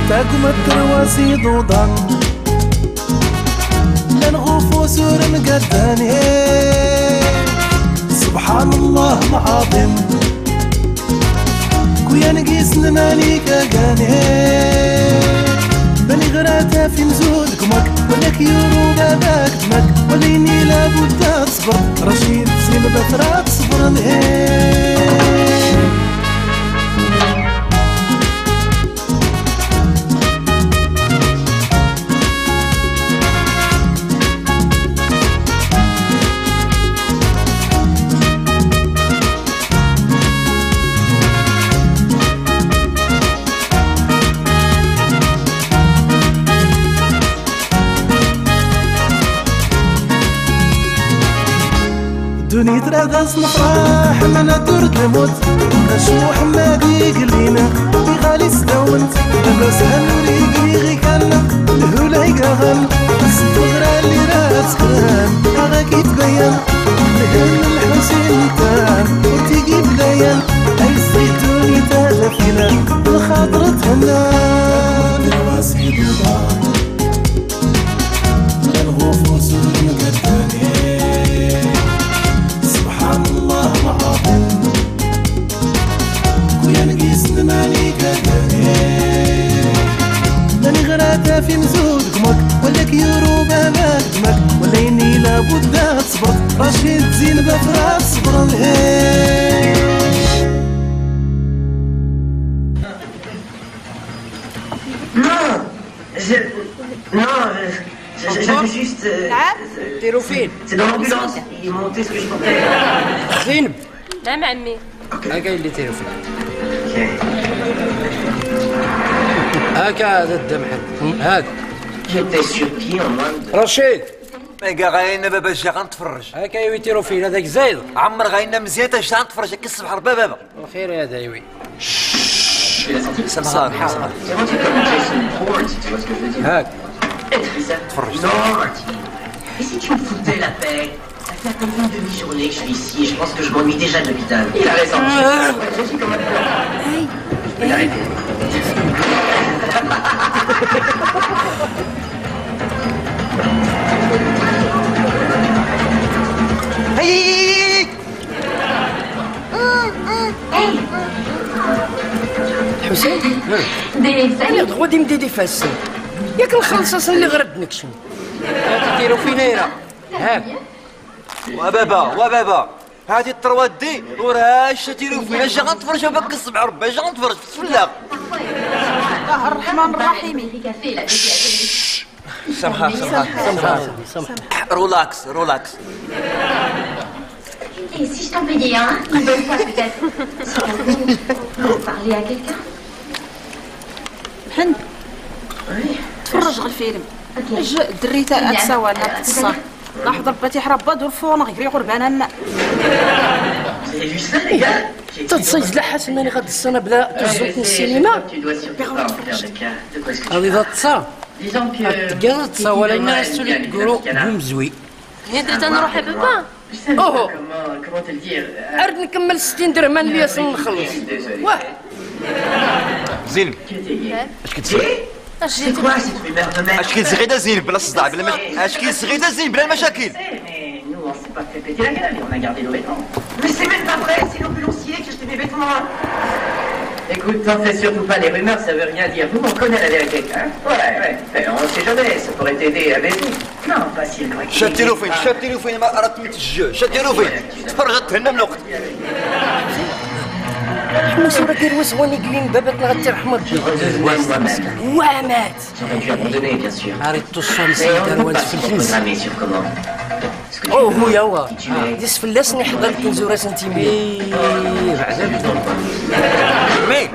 تاقم الترواسي ضوضان لنغوفو سور مقداني سبحان الله العظيم كويا نقيس نمالي كاقاني بني غراتا في مزود كمك ولك يورو باباك دمك وليني لابد تصبر رشيد زين بثرات صبر دوني تراغز نفرح من الدرد الموت نشوح ما قلينا غالي ستونت بس هنوري قريغي كان الهولاي قاغن الصغرى اللي راسخان هذاك يتبين لهن الحسين تان وتيجي بلايان اي الزيتوني تالا فينا الخاطر تهنان الواسي ضبان الغوفو سور مقداني الله العظيم كويا نقيس نمالي كاقاني ماني غراتا في مزود كمك ولك يورو باباك دمك وليني لابد تصبر رشيد زين بفرات صبر J'avais juste... ديروا فين؟ C'est dans l'ambulance, ils m'ont monté ce que je portais. زينب نعم عمي. هاكا اللي ديروا فين. هاكا هذا الدم حد هاك. J'étais sur pied en moins de... رشيد ماكا غاينا بابا جا غنتفرج هاكا يوي ديروا فين هذاك زايد عمر غاينا مزيان اش غنتفرج هكا الصبح بابا الخير هذا يوي سمحان C'est moi qui ai commencé sur une porn, si tu vois ce que je veux dire. هاك Non, Marty. Et si tu me foutais la paix? Ça fait à peu près une demi-journée que je suis ici et je pense que je m'ennuie déjà de l'hôpital. Il a raison. Je suis comme un peu... Je peux l'arrêter. حسين انا غادي نمدي دي فاس ياك نخلص اللي غرد نكشم هاك ديروا فين هيرا هاك وبابا هادي التروات دي وراه اش ديروا فينا اش غنتفرج باك الصبح ربي اش غنتفرج في الفلاق الله الرحمن الرحيم سمحان رولاكس Et si je t'en payais un, une bonne fois peut-être, si vous parler à quelqu'un. محن تفرج على الفيلم دريتا اتساوى لنا الصح لاحظ رباتي حربة دور فونا غيري غربانا لنا تتصيد لحات انني غاد السنه بلا تزوق السينما هذه ذات تصا تلقى تصاوى لنا سولي تقولوا بوم زوي هي درت نروح بابا اوه عرض نكمل 60 درهم اللي نخلص واه زينب اش كتسوي اش جيتي اش كاين صغيده زينب بلا صداع بلا اش كاين صغيده زينب بلا المشاكل Nous, on s'est pas fait péter la gueule, on a gardé nos vêtements. Mais c'est même pas vrai, c'est l'ambulancier qui a acheté mes vêtements. Écoute, t'en fais surtout pas, les rumeurs, ça veut rien dire. Nous, on connaît la vérité, hein? Ouais. On sait jamais, ça pourrait t'aider à baiser. Non, pas si le correct. شاتيلو فين ما اردت متجه شاتيلو فين تفرجت هنا من الوقت حمص راه دير وزواني قليل باباتنا غترحم وامات J'aurais dû abandonner, bien sûr. عريتو الشمس دار واز في الكنز Programmé sur commande. او خويا هو ديس فلاسني حضر الكنزوره سنتيمي بعدا مي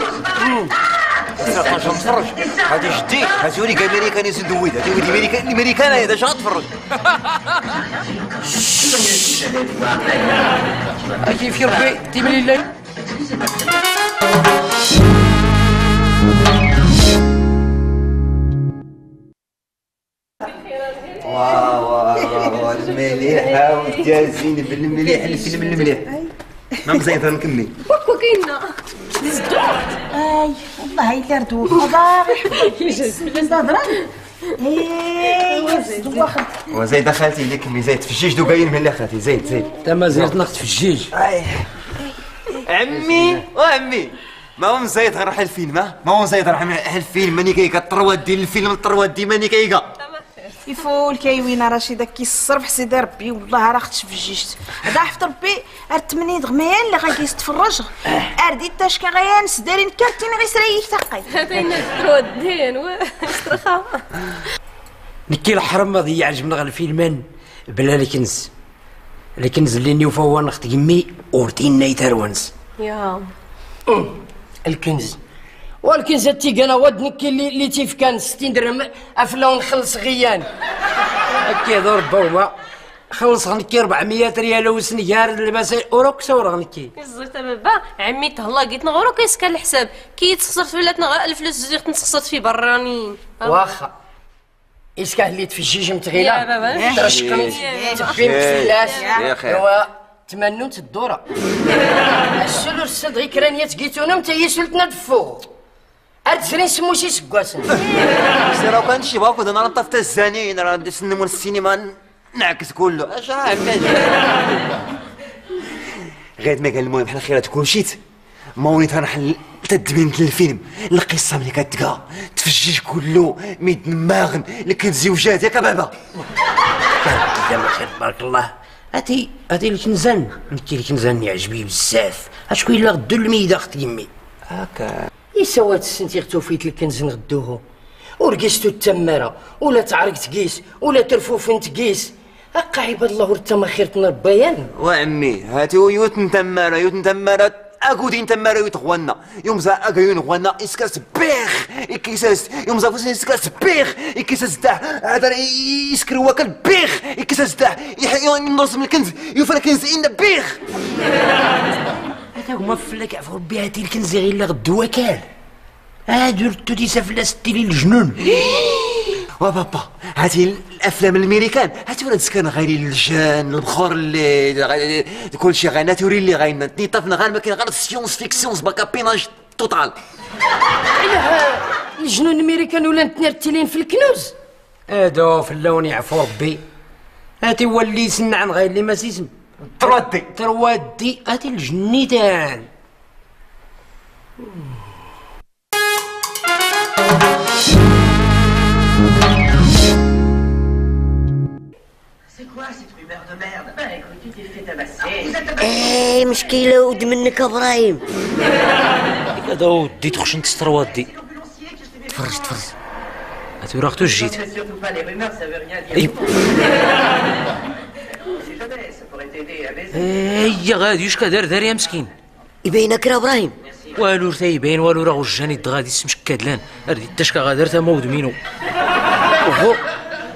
غنتفرج هادي جدي هاتولي كاميريكاني سندويد هاتي ولدي امريكان هذا اش غنتفرج كيف يربي تيملي الليل واو المليحة وديال زينب المليح الفيلم المليح ما مزيد نكمل. كوكو كاينه اي والله الا ردوك باغي تهضر وزيد خالتي اللي كمي زيد في الجيج دو باين من خالتي زيد تما زيد نقص في الجيج. عمي وعمي ما هو مزيد غير حل الفيلم ما هو مزيد راح حل الفيلم ماني كايكا الطروات ديال الفيلم الطروات دي ماني كايكا يفول كايوين رشيده كيصرف سيدي ربي والله راه اختش في جيجت هذا حفظ ربي التمنيد غميان اللي غيستفرج اردي التاشكا غيانس دايرين كارتين غير سريك تقي هذين الدرو الدين واسترخا نكي الحرم هذه عجبنا غير الفيلمان بلا الكنز اللي نيوفا هو نخت يمي اورتين نايتروانس يا الكنز والكنز تيقنا ود نكي اللي تيف كان 60 درهم افلا نخلص غيان هكا دور بوما خلص غنكي 400 ريال وسنيار اللباس اوروك صور غنكي زرت بابا عمي تهلا قلت نغورو كيسكن الحساب كي تخسرت في ولات الفلوس زيت نتخسرت في برانين واخا إسكا هليت في الجيج متغيلة يا بابا ترشقني تفين بفلاس هو تمنوت الدورة السلو السد غي كرانيات قيتونا متى سلتنا دفو أرتسرين سموشي سكواسن سيراو كان شي باكو انا طفت الزانين راه نسنمو السينما نعكس كله اش غير ما قال المهم حنا خيرات كلشيت مونيت غنحل تدمنت الفيلم القصه ملي كتلقى تفجيج كله ميد نماغن الكنز وجات ياك بابا يا خير بارك الله هاتي الكنزان نكي الكنزان يعجبني بزاف اشكون الا غدو الميده اخت يمي هكا يسوات السنتي توفيت الكنز نغدوه ورقيستو التماره ولا تعرق تقيس ولا ترفوفن تقيس هكا عباد الله ورتما خيرتنا ربيان وعمي هاتي يوت نتماره اكودين تماره يتغوانا يوم زا اكايون غوانا اسكاس بيخ يكيساس يوم زا فوسين اسكاس بيخ يكيساس تاع هذا يسكر وكل بيخ يكيساس تاع يحيون نص من الكنز يوفر الكنز ان بيخ هذا هما فلاك عفوا ربي هاتي الكنز غير اللي غدو وكال درتو دي سفلاس تيلي الجنون وبابا هاتي الافلام الامريكان هاتي ولا تسكن غير الجان البخور اللي كل شيء غير ناتوري اللي غاين طفنا غير ما كاين غير سيونس فيكسيون باكا بيناج توتال علاه الجنون الامريكان ولا نتنرتلين في الكنوز هادو في اللون يعفو ربي هاتي هو اللي يسنع غير اللي ما سيسم تروادي هاتي الجنيتان C'est quoi cette rumeur de merde? Bah écoute, tu t'es fait tabasser. Vous êtes tabassé. ايه مشكلة ود منك ابراهيم هذا ودي تخش انت ستروات دي تفرج هاتي راختو جيت Ne surtout pas, les rumeurs ça veut rien dire. Si jamais ça pourrait t'aider à baiser. هي غادي واش كدار دار يا مسكين يبينك راه ابراهيم والو راه يبين والو راه وجاني الدغادي سمش كادلان ردي التشكا غادر تا مود مينو وهو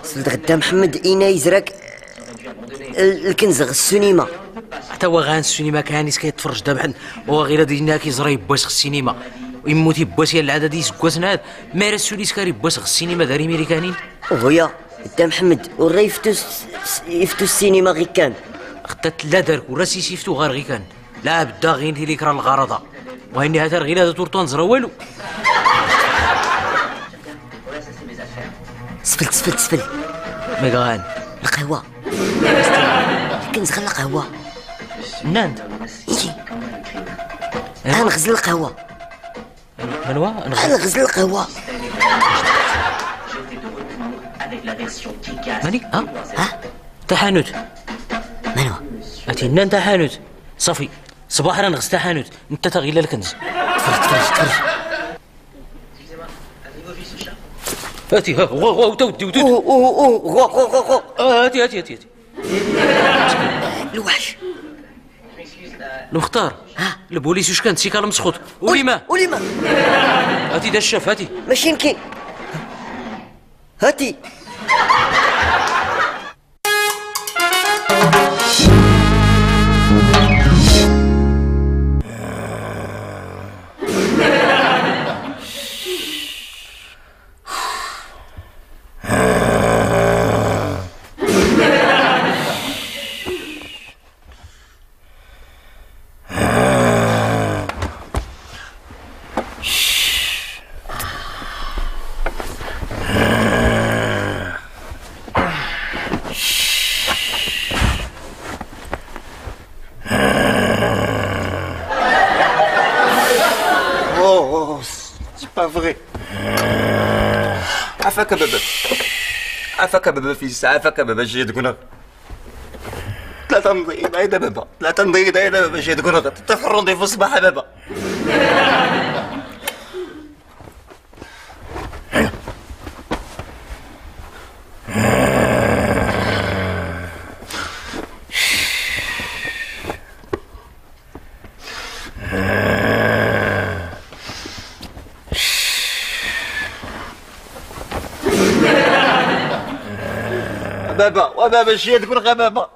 سلت غدا محمد اينا يزرك الكنز السينما حتى هو غان السينما كانيس كيتفرج دابا هو غير دينا كيزرا باش السينما ويموتي باش يا العاده دي سكواسن هاد ما راسوليس كاري باش السينما داري امريكانيين وهويا غدا محمد ورا يفتو السينما غي كان خدات لا دارك ورا سيفتو غير غي كان لا بدا غير لي كرا الغرضه وهني هذا غير هذا تورطون زرا والو سفل ميغان القهوة الكنز خلى قهوة ناند انا نغزل القهوة منوا انا نغزل القهوة ماني ها تحانوت منوا هاتي نان تحانوت صافي صباح راه نغز تحانوت انت تغير الكنز تفرج هاتي ها غو تودي غو هاتي الوحش المختار البوليس واش كانت شي كلام مسخوط وليما هاتي دا الشاف هاتي ماشي يمكن هاتي فغي عفاك بابا عفاك بابا فيس عفاك بابا جاي تقول ثلاثة نضيض هيدا بابا ثلاثة نضيض هيدا بابا جاي تقول تفرضي في الصباح بابا بابا وبابا الشيء تقول غير بابا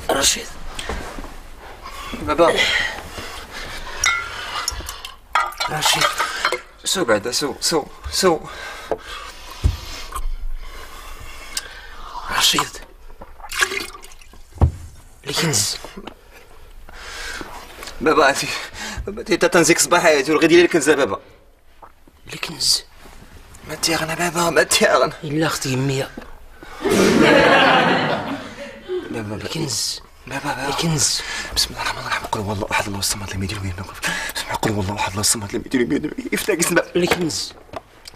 رشيد بابا رشيد سو بعدا سو رشيد الكنز بابا انت تنزيك صباحي تلغي ديالي الكنز بابا الكنز ما تيغنى بابا ما تيغنى الا اختي يمية بابا الكنز بابا الكنز بسم الله الرحمن الرحيم قل هو الله احد الله الصمد لم يلد ولم يولد بسم الله قل هو الله احد الله الصمد لم يلد ولم يولد يفتاك اسمع الكنز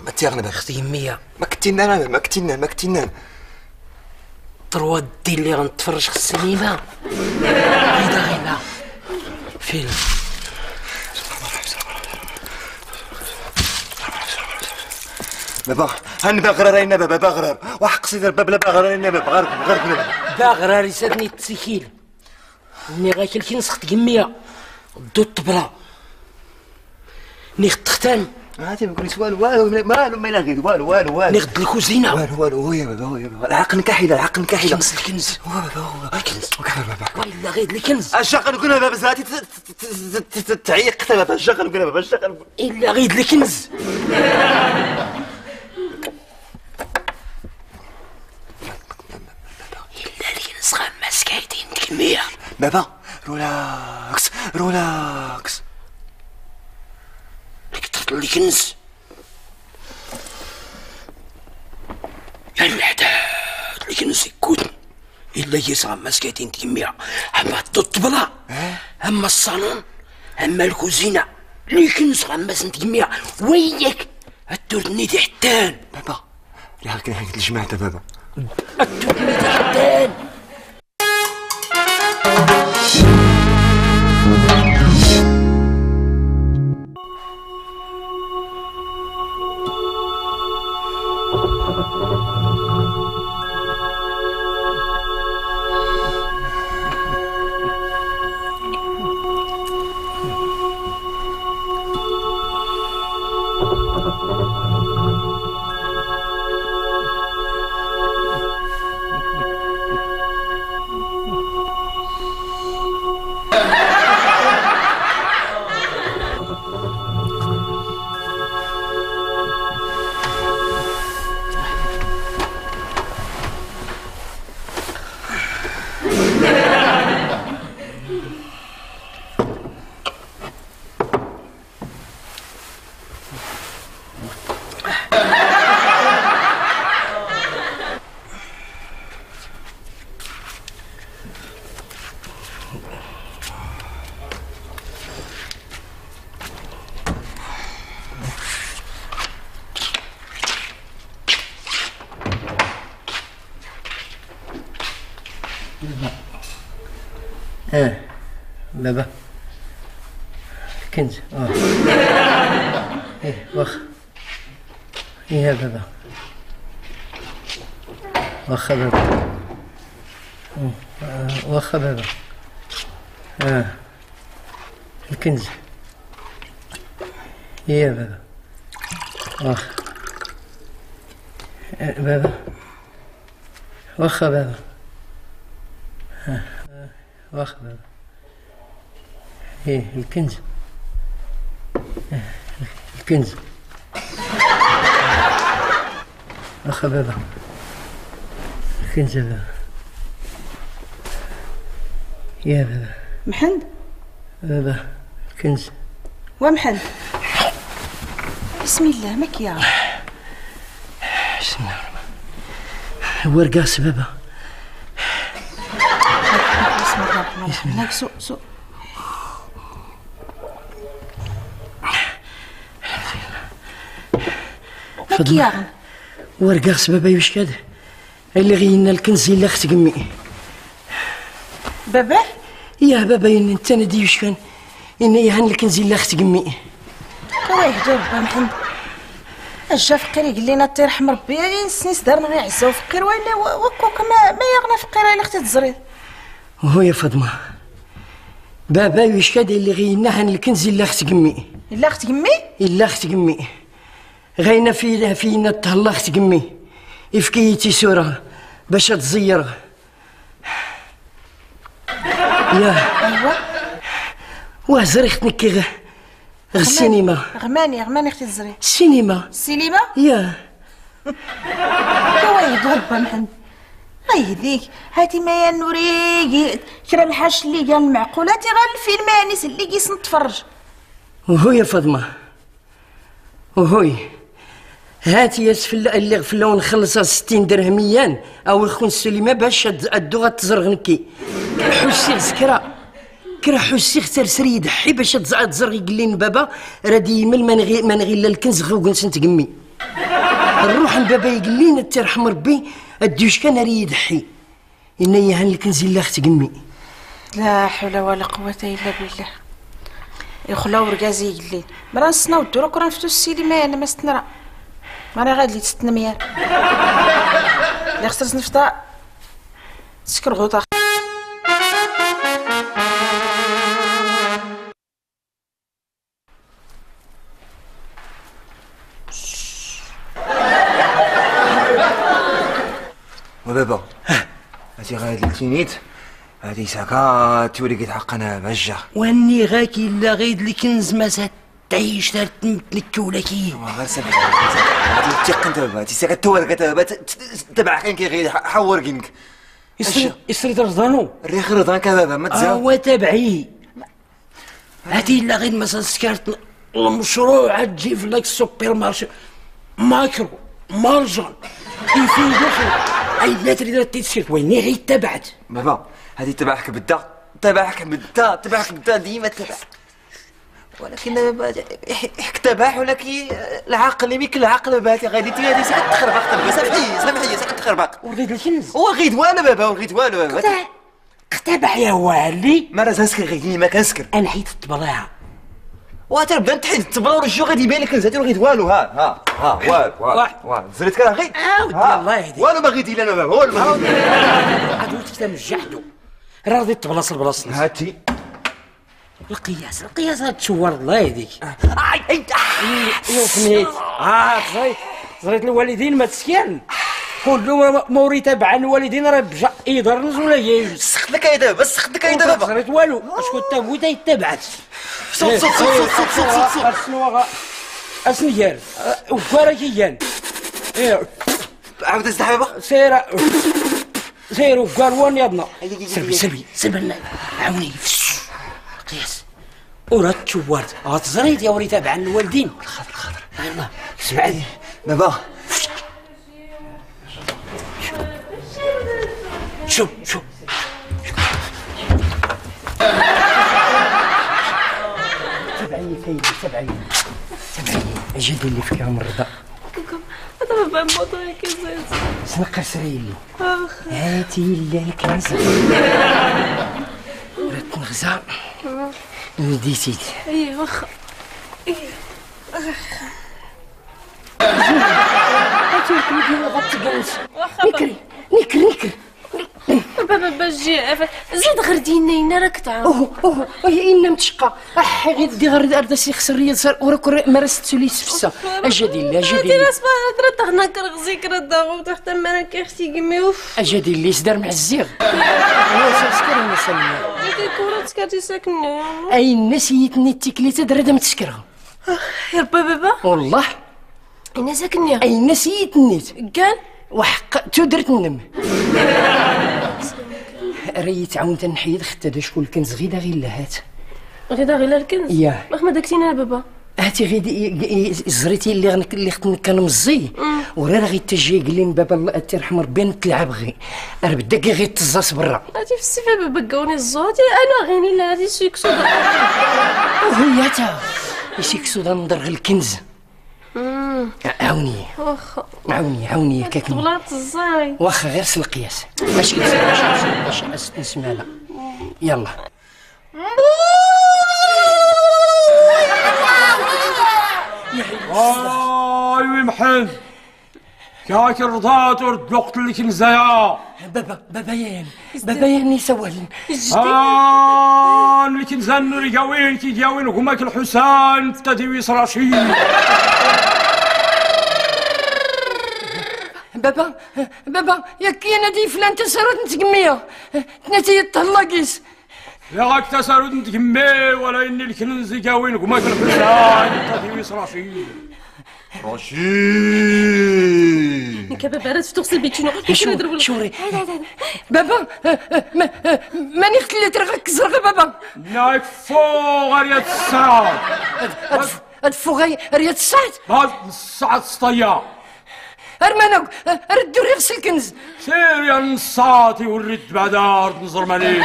ما تيغنى بابا اختي يمية ما كنتينا ما كنتينا طروا دي اللي غنتفرج في السينما غير فيلم بابا هن باغرار هنا بابا باغرار وحق سيدي الباب لا باغرار هنا بابا غير باغراري سادني التسيكيل ني غاكل كي نسخت كمية دو الطبلة ني خدختان هاتي ما قلت والو ما الا غير والو ني غد الكوزينة والو هو يا بابا العقل نكاحله الكنز هو بابا الكنز وكفر بابا وإلا غير الكنز الشغل نقولها بابا زاتي تعيقت بابا الشغل نقولها بابا الشغل إلا غير الكنز مسكايتين كمية بابا رولاكس لك تفضل الكنز يا الحداد الكنز يكون إلا يسغى مسكايتين كمية أما الطبلة أما الصالون أما الكوزينة الكنز غما سنت كمية وياك التورني دي حتان بابا لا هاك الجماعة بابا التورني دي حتان بابا الكنز ايه واخا يا بابا واخا بابا واخا بابا الكنز يا بابا واخا بابا واخا بابا واخا بابا ايه الكنز الكنز واخا بابا الكنز بابا يا بابا محمد بابا الكنز ومحمد بسم الله مكيا بسم الله ورقاس بابا هاك سوق فضل ورقة بابا واش كاد اللي غينا الكنز الا اخت قمي بابا يا بابا انت ندي واش كان ان يهن الكنز الا اخت قمي كواهدو با محمد اجا فقير قال لنا طير رحم ربي سنيس دارنا غير عزه وفقير ولا وكوك ما يغنى فقير الا اختي تزريد وهو يا فاطمه بابا واش كاد اللي غينا هن الكنز الا اخت قمي الا اخت قمي الا اخت قمي غينا فينا تهلا اخت قمي افكيتي سوره باش تزير يا ايوا وزريخت نكي السينما غماني اختي تزريد السينما يا كواهدو با محمد هذيك هاتي ما يا نوري كرا الحاج اللي قال المعقولاتي غير الفيلم انيس اللي كيس نتفرج وهو يا فاطمه وهوي هاتي ياسفل اللي غفله ونخلصها 60 درهميان او الخون السليمه باش الدوغه تزرغنكي حسي زكرا كرا حسي اختار سري يضحي باش تزرغي قلين بابا راه ديما ما نغي لا الكنز غير كنت نتقمي نروح لبابا يقلين ترحم ربي الديوش كان راه يضحي ان يهن الكنز الا اخت قمي لا حول ولا قوه الا بالله يخلاو ركازي يقلين مرا نسنا ودو راه نفتو السينما انا ما ستنرا ماني غادي تستنى ميال اللي خسرت نفطا تسكر غوطه وبابا هاتي غادي التينيت هادي ساكا تولي كيتحقنا بجا واني غاكي الا غيد الكنز ما تعيش تمتلك ولا كي غير سبب هادي تيق انت بابا تيساكا تورك تبع كان كيغير حور كينك يسري رضانو الريخ رضانك بابا ما تزاو هو تبعي هاتي الا غيد مثلا سكرت المشروع تجي في لك السوبر مارشي ماكرو مارجان يفيد اي لا تريد تيشيرت ويني غير تبعت بابا هادي تبعك بدا تبعك بدا ديما تبع ولكن بابا يحك تباح ولكن العقل يميك العقل بابا غادي تي هادي ساعه تخربق بابا سامحني ساعه تخربق وريد الكنز وغيد والو بابا تبع يا والي ما راه ساسكر غير ما كنسكر انا حيت الطبلاعه وتبدا تحيد الطبله ورجو غادي يبان لك نزاتي غيد والو ها والو زريت كرا غير الله يهديك والو ما غيدي لنا بابا والو ما غيدي عاد ولت كتاب جحدو راه رضيت الطبلاص البلاصه هاتي القياس تشور الله يهديك يوفنيت زريت الوالدين ما تسكن كله موري تبع الوالدين راه بجا يضرنز ولا يجوز سخت لك يدا بس سخت لك يدا بابا زريت والو اسكو تا بويتا يتبعت صوت شنو اسنيال وكارا كيان عاود تزدح بابا سير وكاروان يضنا سلبي عاوني قياس ورا تشوارت غتزريت يا وري تابع الوالدين الخضر يلاه سمعني بابا شوف تبعي سيدي تبعي اجدي اللي فيك مرضى هذا بابا موطا كيزيد سنقر سريلي هاتي لا الكنز رات نغزى نديتيت اي واخا هاتي كلي غتجلس نكري بابا باجي زيد غير دينا راك تعاون إنا متشقى غير دي غير أردسي خسرية صار وراك مارست سوليس فسا أجدي الله ناس ما تغنى كرغزي كرا حتى ما انا كيختي قمي أجدي الله سدار مع الزيغ يا سكر نسمي ديك كورة تسكرتي ساكنة أي الناس يتني التكليتة درا متسكرها يا ربا بابا والله أنا ساكنة أي الناس يتنيت قال وحق تودرت النم ريت عاون تنحيد ختا دا شكون الكنز غير لهات غير الكنز ياه ما داكتينا بابا هاتي غير زريتي اللي كان مزي وراه غير تجي قال لي بابا الله تيرحم ربي نتلعب غير راه بدا غير تزاس برا هاتي في السيفه بقاوني الزوتي انا غيني لا هادي سيكسو وهي تا يسيكسو نضر غير الكنز عاوني واخا عاوني كاك طولات الزاي واخا غير القياس باش نسمع لها يلا ايوه محن كاك رضات ورد وقت اللي كنزايا بابا يعني سوال اللي كنزان ريقاوين كيجاوين هماك الحسان تدويس رشيد بابا ياك نادي فلان تسرد نتقميه تناتي تهلاقيس يا غاك تسرد نتقمي ولا اني الكنز يجاوين هماك الحسان تدويس رشيد بابا راه تغسل بيتنا شوري بابا ماني خليت راك زرق بابا نايك فوق ريات الساعة هاد فوق ريات الساعة هاد الساعة سطيا ارمانك ردو غسل الكنز سير يا نصاتي ورد بعد نزر مالي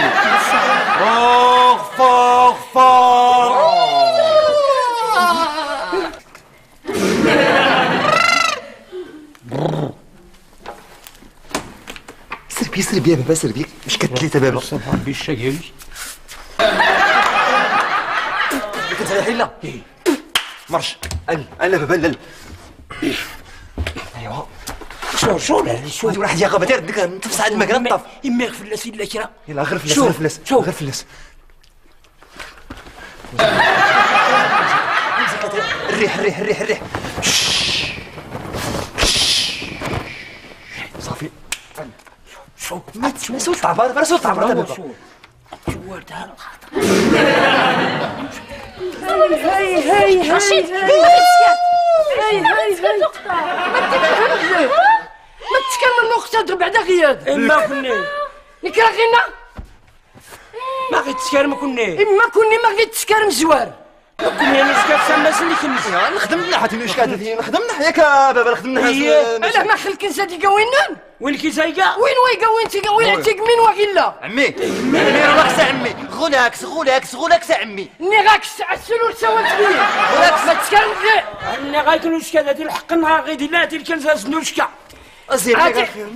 فوق سربي يا بابا سربي واش كتليت بابا ربي الشاكل كتريحي لا مرش انا بابا لا ايوا شو هادي واحد يا غابه ديك نتفس عاد الماكله نطف يما فلاس الا كرا يلا غير فلاس الريح صافي شوف ما سوت عباره دابا شو وردها الخاطر هاي رشيد هاي ما تتكلم النقطة ضرب بعدا غياد اما كني نكره غينا ما غيتسكر ما كني ما غيتسكر مزوار كني انا سكات سما اللي كنت نخدم من ناحية واش كانت نخدم من ناحية بابا نخدم من ناحية انا ما خلك نسى قاوينان وين كيزايقا وين وين وين عتيق من وغيلا عمي راكس عمي غولاكس عمي ني راكس السلول سوات بيه ما تسكر غير انا غايكونوا شكا هادي الحق نهار غيدير لها هادي الكنز زنوشكا زين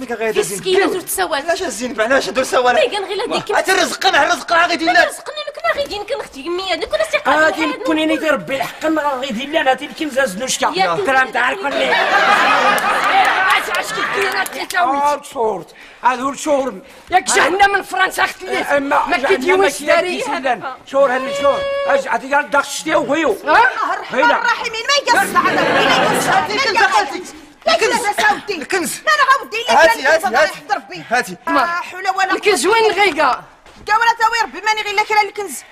ميكا غايدا زين مسكينه درت سوات علاش زين علاش درت سوات مي كان غير هذيك رزقنا غيدير لها رزقني كنا غيدين كنختي كميه هذيك كنا ثقه هادي كوني ني ربي الحق نهار غيدير لها هادي الكنز زنوشكا كلام تاع كوني عاش كدير انت تاوي صورت هذا شهور ياك جهنا من فرنسا اختي ما كيديوش داري شهور هذا شهور عادي قال داخل ديال وهيو الراحمين ما يقص الكنز انا غاودي لك هاتي لا حول ولا الكنز وين غيقا كامله تاوي ربي ماني غير لك الكنز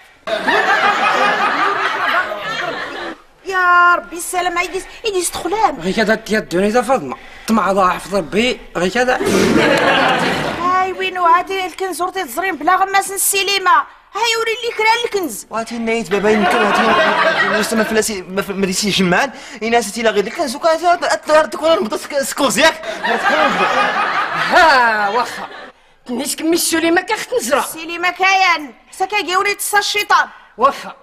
يا ربي السلام يديس تخلام غير كذا تيدوني ذا فاطمه طمع الله يحفظ ربي غير كذا هاي وينو هادي الكنز ورتي تزرين بلا غماس السينما هاي وري لي كرا الكنز واتي نايت بابا يمكن هاتي المسلمه فلاسي ما ديتي جمعان يناستي لا غير الكنز وكانت تكون نبض سكوز ياك ها واخا نيش كمي السليمه كاخت نزرع السينما كاين سكا جاوري تصا الشيطان واخا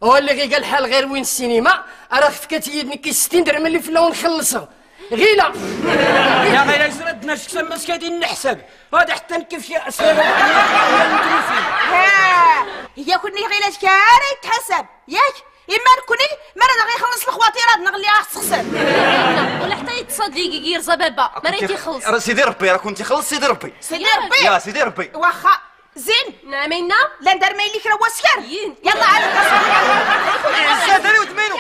هو اللي غير قال الحال غير وين السينما راه كتيدني كي 60 درهم اللي في الاول نخلصها غيلا يا غير يزردنا شكسا مسكادين نحسب هذا حتى نكيف يا اسلام ها هي كوني غير كاري يتحسب ياك اما نكوني ما انا غيخلص الخواطيرات نغليها تخسر ولا حتى يتصدق يرزا بابا ما راه تيخلص راه سيدي ربي راه كنتي خلص سيدي ربي يا سيدي ربي واخا زين نعمينا لا ندير مايليك راه واسكر يلا عاد زادري وتمينو